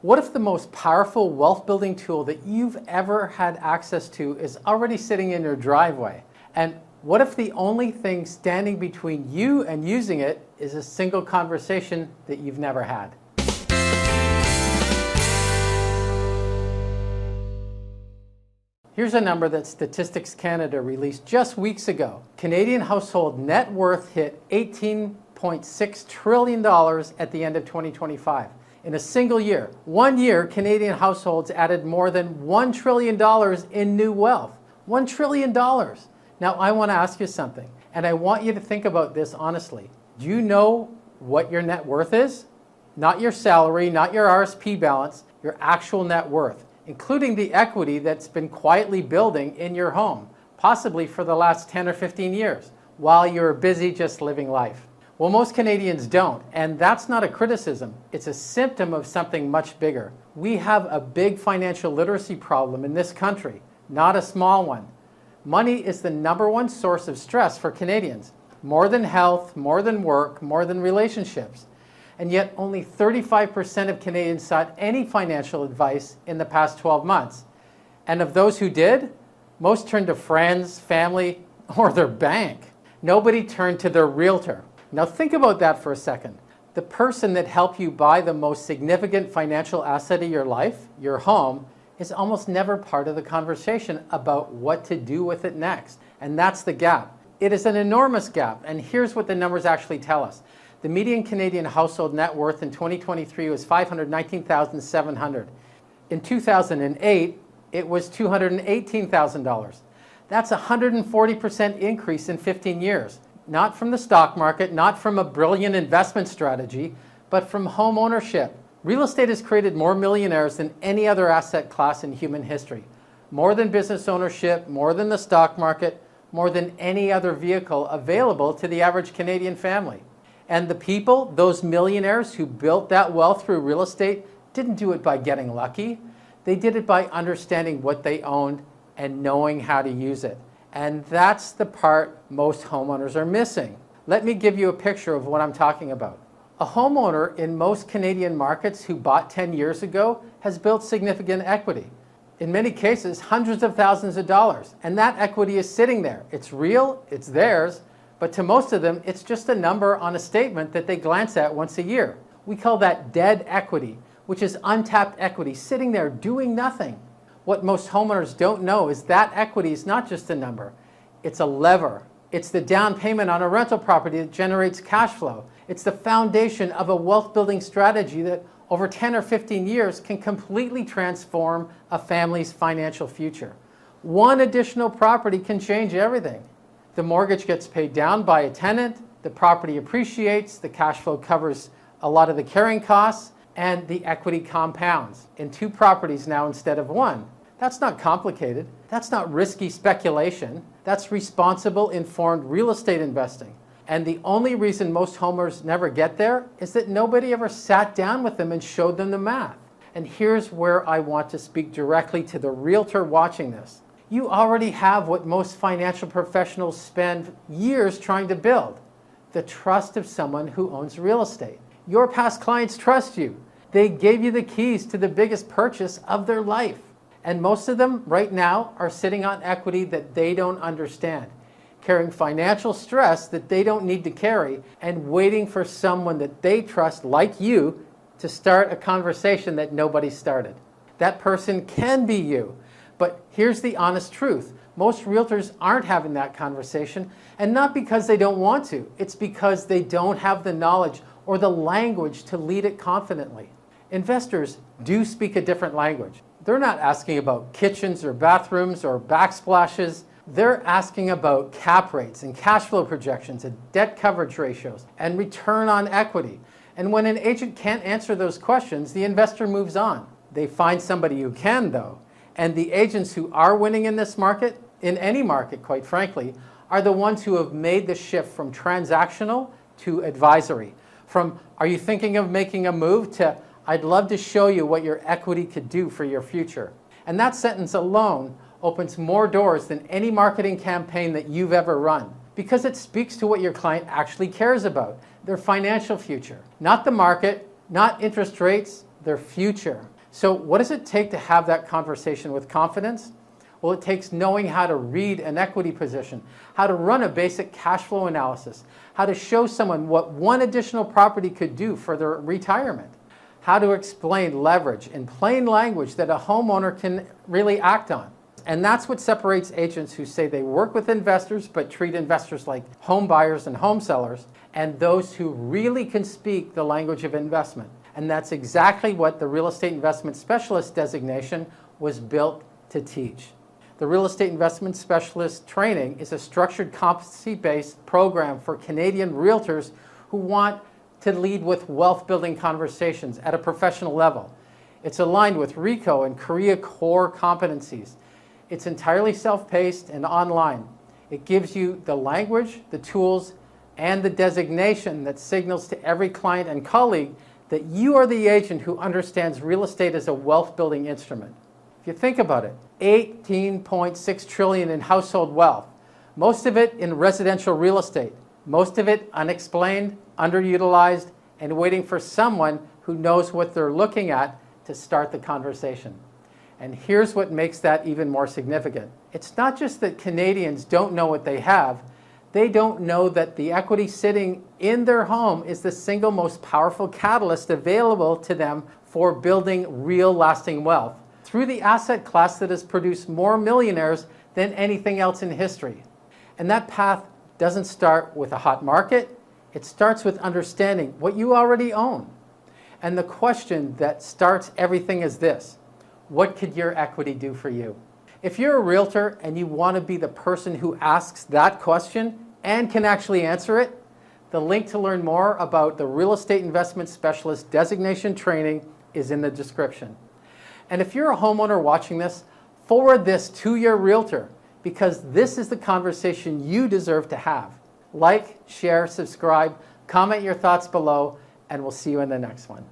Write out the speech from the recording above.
What if the most powerful wealth building tool that you've ever had access to is already sitting in your driveway? And what if the only thing standing between you and using it is a single conversation that you've never had? Here's a number that Statistics Canada released just weeks ago. Canadian household net worth hit $18.6 trillion at the end of 2025. In a single year, 1 year, Canadian households added more than $1 trillion in new wealth. $1 trillion. Now, I want to ask you something, and I want you to think about this honestly. Do you know what your net worth is? Not your salary, not your RSP balance, your actual net worth, including the equity that's been quietly building in your home, possibly for the last 10 or 15 years, while you're busy just living life. Well, most Canadians don't, and that's not a criticism. It's a symptom of something much bigger. We have a big financial literacy problem in this country, not a small one. Money is the #1 source of stress for Canadians, more than health, more than work, more than relationships. And yet only 35% of Canadians sought any financial advice in the past 12 months. And of those who did, most turned to friends, family, or their bank. Nobody turned to their realtor. Now think about that for a second. The person that helped you buy the most significant financial asset of your life, your home, is almost never part of the conversation about what to do with it next. And that's the gap. It is an enormous gap, and here's what the numbers actually tell us. The median Canadian household net worth in 2023 was $519,700. In 2008, it was $218,000. That's a 140% increase in 15 years. Not from the stock market, not from a brilliant investment strategy, but from home ownership. Real estate has created more millionaires than any other asset class in human history. More than business ownership, more than the stock market, more than any other vehicle available to the average Canadian family. And the people, those millionaires who built that wealth through real estate, didn't do it by getting lucky. They did it by understanding what they owned and knowing how to use it. And that's the part most homeowners are missing. Let me give you a picture of what I'm talking about. A homeowner in most Canadian markets who bought 10 years ago has built significant equity. In many cases, hundreds of thousands of dollars. And that equity is sitting there. It's real, it's theirs, but to most of them, it's just a number on a statement that they glance at once a year. We call that dead equity, which is untapped equity, sitting there doing nothing. What most homeowners don't know is that equity is not just a number. It's a lever. It's the down payment on a rental property that generates cash flow. It's the foundation of a wealth building strategy that over 10 or 15 years can completely transform a family's financial future. One additional property can change everything. The mortgage gets paid down by a tenant, the property appreciates, the cash flow covers a lot of the carrying costs, and the equity compounds in 2 properties now instead of 1. That's not complicated. That's not risky speculation. That's responsible, informed real estate investing. And the only reason most homeowners never get there is that nobody ever sat down with them and showed them the math. And here's where I want to speak directly to the realtor watching this. You already have what most financial professionals spend years trying to build: the trust of someone who owns real estate. Your past clients trust you. They gave you the keys to the biggest purchase of their life. And most of them right now are sitting on equity that they don't understand, carrying financial stress that they don't need to carry, and waiting for someone that they trust, like you, to start a conversation that nobody started. That person can be you. But here's the honest truth. Most realtors aren't having that conversation, and not because they don't want to. It's because they don't have the knowledge or the language to lead it confidently. Investors do speak a different language. They're not asking about kitchens or bathrooms or backsplashes. They're asking about cap rates and cash flow projections and debt coverage ratios and return on equity. And when an agent can't answer those questions, the investor moves on. They find somebody who can, though. And the agents who are winning in this market, in any market, quite frankly, are the ones who have made the shift from transactional to advisory. From, are you thinking of making a move, to, I'd love to show you what your equity could do for your future. And that sentence alone opens more doors than any marketing campaign that you've ever run, because it speaks to what your client actually cares about, their financial future. Not the market, not interest rates, their future. So what does it take to have that conversation with confidence? Well, it takes knowing how to read an equity position, how to run a basic cash flow analysis, how to show someone what one additional property could do for their retirement, how to explain leverage in plain language that a homeowner can really act on. And that's what separates agents who say they work with investors but treat investors like home buyers and home sellers, and those who really can speak the language of investment. And that's exactly what the Real Estate Investment Specialist designation was built to teach. The Real Estate Investment Specialist training is a structured competency-based program for Canadian realtors who want to lead with wealth-building conversations at a professional level. It's aligned with RECO and Korea core competencies. It's entirely self-paced and online. It gives you the language, the tools, and the designation that signals to every client and colleague that you are the agent who understands real estate as a wealth-building instrument. If you think about it, $18.6 trillion in household wealth, most of it in residential real estate, most of it unexplained, underutilized, and waiting for someone who knows what they're looking at to start the conversation. And here's what makes that even more significant. It's not just that Canadians don't know what they have, they don't know that the equity sitting in their home is the single most powerful catalyst available to them for building real lasting wealth through the asset class that has produced more millionaires than anything else in history. And that path doesn't start with a hot market, it starts with understanding what you already own. And the question that starts everything is this: what could your equity do for you? If you're a realtor and you want to be the person who asks that question and can actually answer it, the link to learn more about the Real Estate Investment Specialist designation training is in the description. And if you're a homeowner watching this, forward this to your realtor, because this is the conversation you deserve to have. Like, share, subscribe, comment your thoughts below, and we'll see you in the next one.